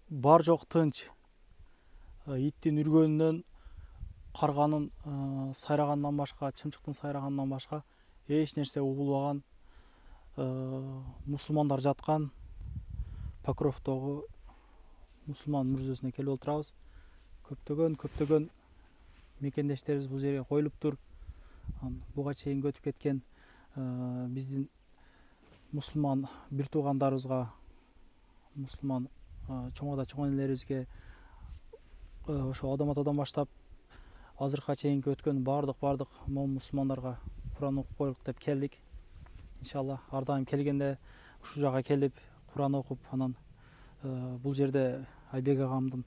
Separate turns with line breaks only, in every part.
бар жок тынч. Иттин үргөнүнөн, карганын сайраганынан башка, чымчыктын сайраганынан башка эч нерсе угулбаган мусулмандар жаткан Покровдогу мусулман мүрзөсүнө келип отурабыз. Көптөгөн мекендештерибиз бул жерге коюлуптур. Буга чейин өтүп кеткен биздин мусулман бир туугандарыбызга, мусулман чоң ата чоң энелерибизге, ошо адам атадан баштап азыркыга чейинки өткөн бардык момун мусулмандарга Куран окуп коелук деп келдик. Иншалла ар дайым келгенде ушул жака келип Куран окуп, анан бул жерде Айбек агамдын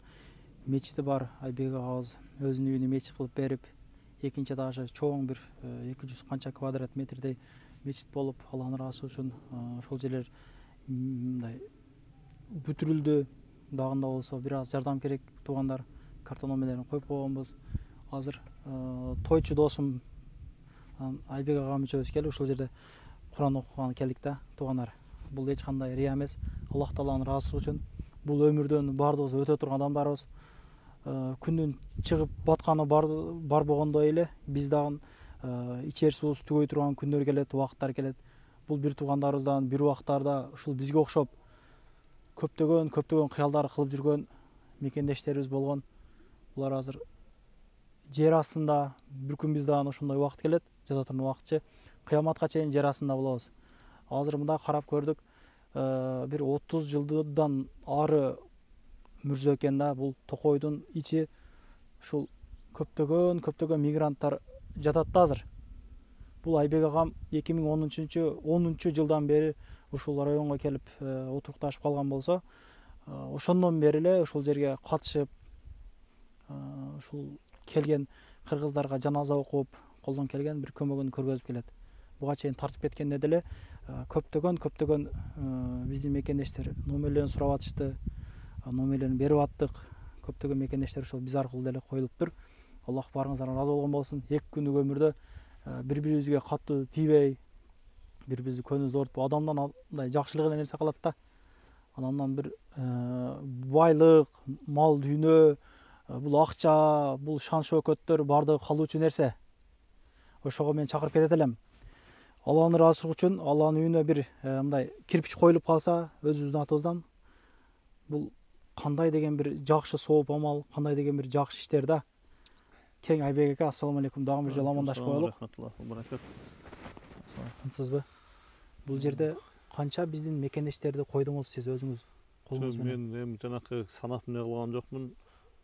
мечити бар. Айбек агабыз өзүнүн үйүнө мечит кылып берип, экинчи дагы чоң бир 200 канча квадрат метрдей мечит болуп, Алланын ыраазы үчүн ошол жерлер мындай бүтүрүлдү. Дагында болсо бир аз жардам керек туугандар, карта номерлерин коюп койгонбуз. Азыр тойчу досум Айбек агам үчөөбүз келип ушул жерде Куран окуганга келдик да. Туугандар, бул эч кандай рия эмес. Аллах тааланын ыраазы үчүн бул өмүрдөн баардыгыбыз өтө турган адамдарбыз. Күндүн чыгып батканы бар болгондой эле биз дагы ичер суубуз түгөй турган күндөр келет, убакыттар келет. Бул бир туугандарыбыздан бир убактарда ушул бизге окшоп көптөгөн кыялдар кылып жүргөн мекендештерибиз болгон. Булар азыр жер астында. Бир күн биз дагы ошондой убакыт келет, жата турган убакытчы. Кыяматка чейин жер астында болобуз. Азыр мында карап көрдүк, бир 30 жылдан ары мүрзө экен да. Бул токойдун ичи, ушул көптөгөн мигранттар жатат да азыр. Бул Айбек агам 2010 жылдан бери ушул районго келип отурукташып калган болсо, ошондон бери эле ушул жерге катышып, ушул келген кыргыздарга жаназа окуп, колдон келген бир көмөгүн көргөзүп келет. Буга чейин тартып кеткенде деле көптөгөн биздин мекендештер номерлерин сурап атышты. Номерлерин берип аттык. Көптөгөн мекендештер ошол биз аркылуу деле коюлуптур. Аллах баарыңыздардан ыраазы болгон болсун. 2 күндүк өмүрдө бири-бирибизге катуу тийбей, бири-бирибизди көңүбүздү оорутпай, адамдан мындай жакшылык эле нерсе калат да. Адамдан бир байлык, мал дүйнө, бул акча, бул шан шөкөттөр бардыгы калуучу нерсе. Ошого мен чакырып кетет элем. Алланын ыраазычылыгы үчүн Алланын үйүнө бир мындай кирпич коюлуп калса өзүбүздүн атыбыздан, бул кандай деген бир жакшы сооп амал, кандай деген бир жакшы иштер да. Кең Айбек ака, ассаламу алейкум. Дагы бир жолу амандашып коелук. Тынчсызбы? Бул жерде канча биздин мекендештерди койдуңуз сиз өзүңүз колуңуз менен?
Мен эми жанакы санап эмне кылган жокмун.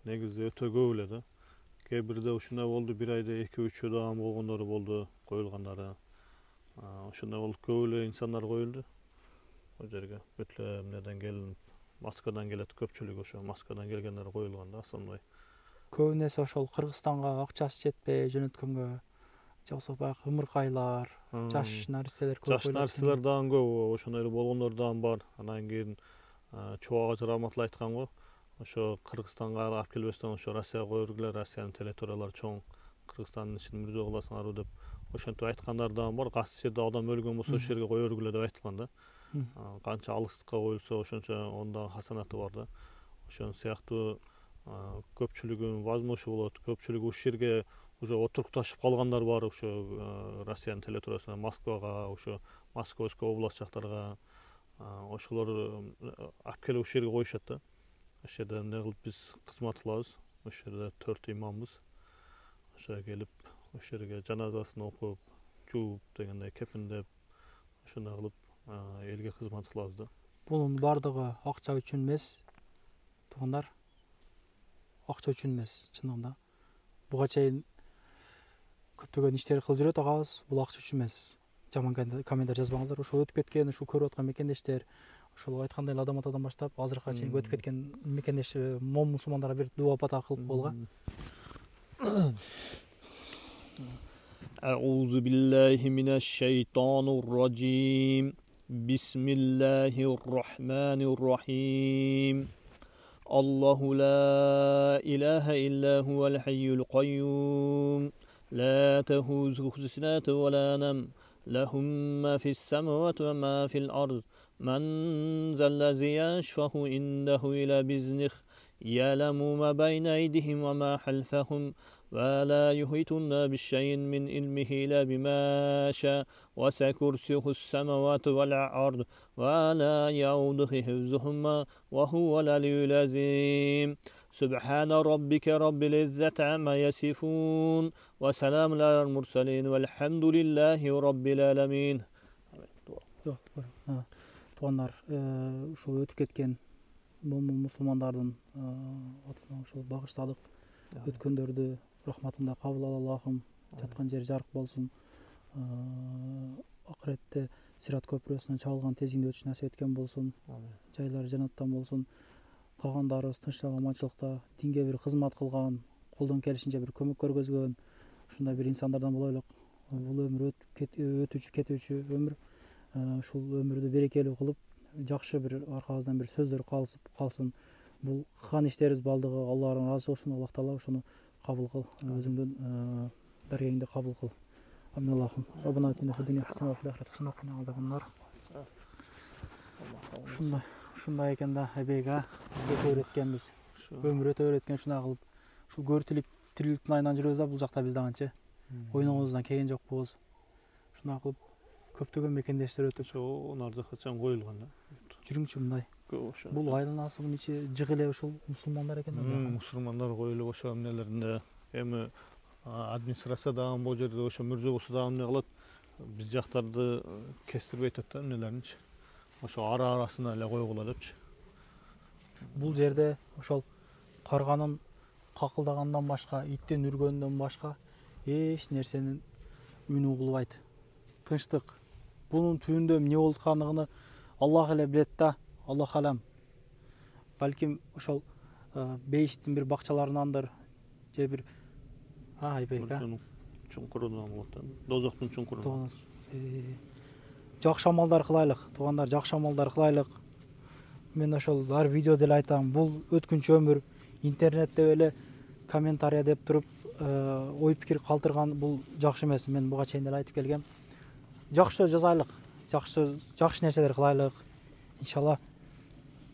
Негизи өтө көп эле да. Кээ бирде ушундай болду, бир айда 2-3 дагы болгондору болду, коюлгандары. Ошондой болуп көп эле инсандар коюлду. Ошол жерге бүт эле эмнеден келип, Москвадан келет көпчүлүгү, ошо Москвадан келгендер коюлган да, основной.
Көбүнесе ошол Кыргызстанга акчасы жетпей жөнөткөнгө, же болбосо баягы ымыркайлар, жаш наристелер көп.
Жаш наристелер дагы көп, ошондой эле болгондор дагы бар. Анан кийин Чубак ажы рахматулла айткан го, ошо Кыргызстанга алып келбестен ошо Россияга кое бергиле, Россиянын территориялары чоң, Кыргызстандын ичинде мүрзө кыласыңарбы деп ошентип айткандар дагы бар. Кайсы жерде адам өлгөн болсо ошол жерге кое бергиле деп айткан да. Канча алыстыкка коюлса ошончо онда хасанаты бар да. Ошон сыяктуу көпчүлүгү возмущий болот. Көпчүлүгү ушул жерге уже отурукташып калгандар бар, ошо Россиянын территориясына, Москвага, ошо Московской область жактарга. Ошолор алып келип ушул жерге коюшат да. Ошол жерде эмне кылып биз кызмат кылабыз. Ошол жерде 4 имамбыз. Ошо келип ошол жерге жаназасын окуп, жууп дегендей кепиндеп, ошондой кылып элге кызмат кылабыз да.
Бунун бардыгы акча үчүн эмес, туугандар. Акча үчүн эмес, чындыгында. Буга чейин көптөгөн иштер кылып жүрөт агабыз, бул акча үчүн эмес. Жаман комментарий жазбаңыздар. Ушул өтүп кеткен, ушул көрүп аткан мекендештер, ошол айткандай эле адам атадан баштап азыркыга чейин өтүп кеткен мекендеш момун мусулмандарга бир дуа бата кылып койгула.
أعوذ بالله من الشيطان الرجيم بسم الله الرحمن الرحيم الله لا إله إلا هو الحي القيوم لا تأخذه سنة ولا نوم له ما في السماوات وما في الأرض من ذا الذي يشفع عنده إلا بإذنه يعلم ما بين أيديهم وما خلفهم ولا يحيطون بشيء من علمه إلا بما شاء وسع كرسيه السماوات والأرض ولا يؤوده حفظهما وهو العلي العظيم سبحان ربك رب العزة عما يصفون وسلام على المرسلين والحمد لله رب العالمين.
Туғандар, ушул өтүп кеткен мусулмандардын атынан ушул багыштадык. Өткөндөрдү рахматында кабыл ал Аллахым, жаткан жери жарык болсун. Акыретте Сират көпүрөсүнөн чагылган тезинде өтүш насип эткен болсун. Жайлары жанаттан болсун. Калгандарыбыз тынчтык, аманчылыкта динге бир кызмат кылган, колдон келишинче бир көмөк көргөзгөн ушундай бир инсандардан болойлук. Бул өмүр өтүчү кетүүчү өмүр. Ушул өмүрдү берекелүү кылып, жакшы бир аркабыздан бир сөздөр калсын. Бул кылган иштерибиз баардыгы Аллахтан ыраазы болсун. Аллах таала ошону кабыл кыл, өзүңдүн дарегиңди кабыл кыл. Амин Аллахым. Раббана атина фид дунья хасана ва фил ахирати хасана ва кина азабан-нар. Ушундай экен да, Айбек өтө öğreткенбиз. Өмүр өтө öğretкен ушундай кылып. Ушул көрү тириликтин айынан жүрөбүз да, бул жакта биз дагынчы. Ойногубуздан келген жокпуз. Ушундай кылып көптөгөн мекендештер өтүп,
Онарда качан коюлган да.
Жүрүңчү мындай. Бул айланасынын ичи жык эле ушул мусулмандар экен да.
Мусулмандар коюлуп ошо эмнелеринде эми администрация дагы бул жерде ошо мөрзөгүсү дагы эмне кылат? Биз жактарды кестирбей атат да эмнелеринчи. Ошо арасына эле койгула депчи.
Бул жерде ошол карганын какылдагандан башка, иттин үргөндөн башка эч нерсенин үнү угулбайт. Тынчтык. Bunun tüyünde эмне болуп аткандыгын Аллах эле билет да, Аллах алам. Балким ошол бейиштин бир бакчаларынандыр, же бир Айбек,
чуңкурунан болот да. Дозоктун чуңкурунан.
Жакшы амалдар кылайлык, туугандар, жакшы амалдар кылайлык. Мен ошол ар видеодо эле айтам, бул өткүнчү өмүр. Интернетте эле комментария деп туруп, ой пикир калтырган бул жакшы эмес. Мен буга чейин эле айтып келгем. Жакшы сөз жазайлык, жакшы нерселер кылайлык. Иншалла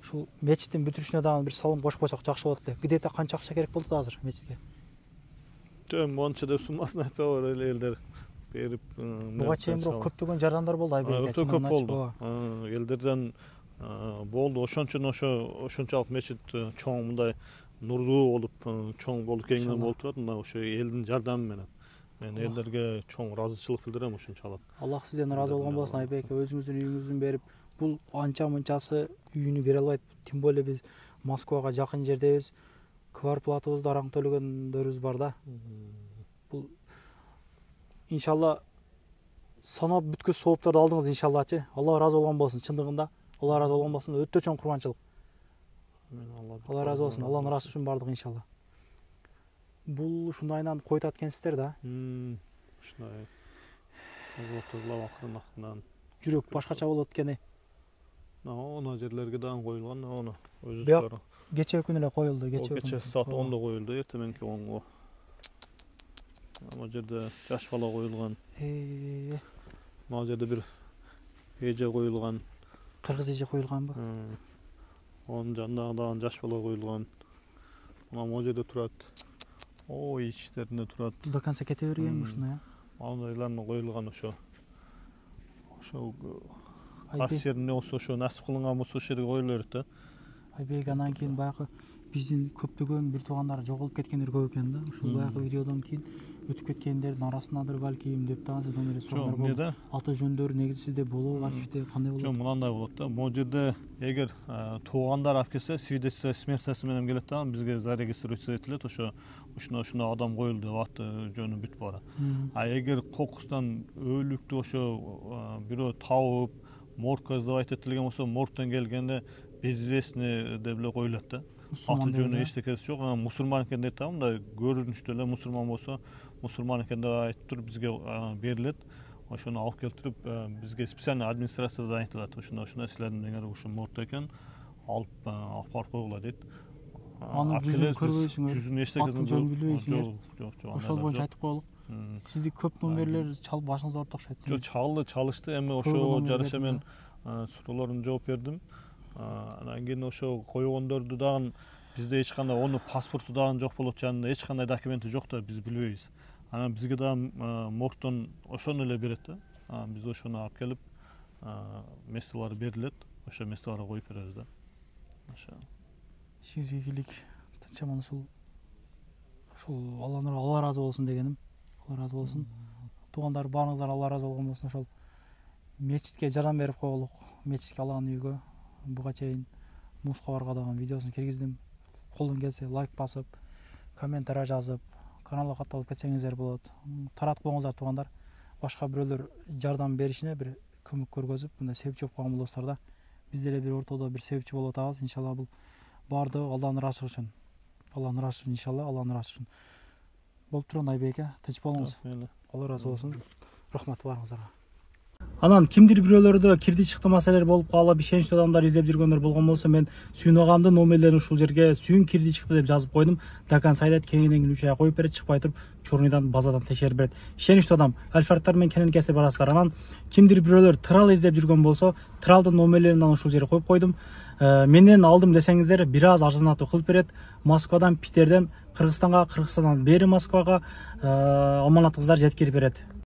ушул мечиттин бүтүрүшүнө дагы бир салым кошуп койсок жакшы болот эле. Где-то канча акча керек болду азыр мечитке?
Монча деп суммасын айтпай эле элдер берип.
Буга чейин бирок көптөгөн жардамдар болду Айбек.
Өтө көп болду. Элдерден болду. Ошончалык мечит чоң мындай нурдуу болуп, чоң болуп кеңиен болуп турат. Мына ошо элдин жардамы менен. Мен элдерге чоң ыраазычылык билдирем ошончалык.
Аллах сизден ыраазы болгон болсун Айбек. Өзүңүздүн үйүңүздүн берип, бул анча-мынчасы үйүнү бере албайт. Тем более биз Москвага жакын жердебиз. Квартплатыбызды араң төлөгөндөрүбүз бар да. Бул иншалла санап бүткүс сооптарды алдыңыз иншаллачы. Алла ыраазы болгон болсун чындыгында. Алла ыраазы болгон болсун. Өтө чоң курманчылык. Алла ыраазы болсун. Алланын ыраазы үчүн бардыгы иншалла. Бул ушундайынан койтат экенсиздер да.
Ушундай. Озотурлап акырын-акырын.
Жүрөк башкача болот экени.
Она жерлерге дагы коюлган, оны
өзү кечээ күнү эле коюлду,
кечээ саат 10-да коюлду, эртеменки 10го. Ана жерде жаш бала коюлган. Мына жерде бир эже коюлган.
Кыргыз эже коюлганбы?
Онун жанында дагы жаш бала коюлган. Мына жерде турат. Ой, ичтеринде турат.
До конца кете берген ушуна.
Андайларына коюлган ошо. Асерин болсо ошо насип кылынган болсо ошол жерге коюла берет да.
Айбек анан кийин баягы биздин көптөгөн бир туугандар жоголуп кеткендер көп экен да. Ушул баягы видеодон кийин өтүп кеткендердин арасындадыр балким деп дагы сизден эле суроолор болду. Аты жөндөрү негизи сизде болобу, архивде кандай болот?
Жок, мындай болот да. Могу жерде эгер туугандар алып келсе, свидетельство смертности менен келет да, бизге зарегистрировать этилет, ушундай адам коюлду деп аты жөнү бүтүп барат. А эгер кокустан өлүктү ошо бирөө табып, моргка сдавать этилген болсо, моргтон келгенде безвестный деп эле коюлат да. Аты жөнү эчтекеси жок, мусулман экен дейт да, мындай көрүнүштө эле мусулман болсо, мусулман экен деп айтып туруп бизге берилет. Ошону алып келтирип бизге специальный администрациядан айтылат. Ошондой силердин неңер ушу моргто экен, алып барып койгула дейт.
Аны жүзүн көрбөйсүңөр,
жүзүн эчтекесин
жөн билбейсиңер.
Жок.
Ошол боюнча айтып коелук. Сизди көп номерлер чалып башыңызды ауыртып окшойт.
Жок, чалышты, эми ошо жараша мен суроолоруна жооп бердим. Анан кийин ошо койгондорду дагы бизде эч кандай onu паспорту дагы жок болот, жанында эч кандай документи жок да, биз билбейбиз. Анан бизге дагы моргтон ошону эле берет да. Биз ошону алып келип, местолары берилет, ошо местоларга коюп беребиз да. Ошо.
Ишиңизге ийгилик, тынч аман ушул Алла разы болсун дегеним. Алла разы болсун. Туугандар баарыңыздар Алла разы болгон болсун. Ошол мечитке жардам берип коелук. Мечитке алган үйгө буга чейин Муска баргадаган видеосун киргиздим. Колдон келсе лайк басып, комментарий жазып, каналга катталып кетсеңиздер болот. Таратып коюңуздар туугандар. Башка бирөөлөр жардам беришине бир көмөк көргөзүп, мындай себепчи болуп калган болсоңор да, биз деле бир ортодо бир себепчи болуп атабыз. Иншалла бул баардыгы Алланын ыраазы үчүн. Алланын ыраазы үчүн, иншалла Алланын ыраазы үчүн. Болуп турган Айбек ака, тынч болуңуз. Алла ыраазы болсун. Рахмат баарыңыздарга. Анан кимдир бирөөлөрдө кирди чыкты маселелер болуп калып, ишеничтүү адамдар издеп жүргөндөр болгон болсо, мен Сүйүн агамдын номерлерин ушул жерге Сүйүн кирди чыкты деп жазып койдум. Дакан Сайдат кеңинен 3 ай коюп берет, чыкпай туруп чорнойдан базадан текшерип берет. Ишеничтүү адам Альфардтар менен Кенен кесип барасыздар. Анан кимдир бирөөлөр Трал издеп жүргөн болсо, Тралдын номерлерин ушул жерге коюп койдум. Менен алдым десеңиздер, бир аз арзанатуу кылып берет. Москвадан, Питерден Кыргызстанга, Кыргызстандан бери Москвага аманат кыздар жеткирип берет.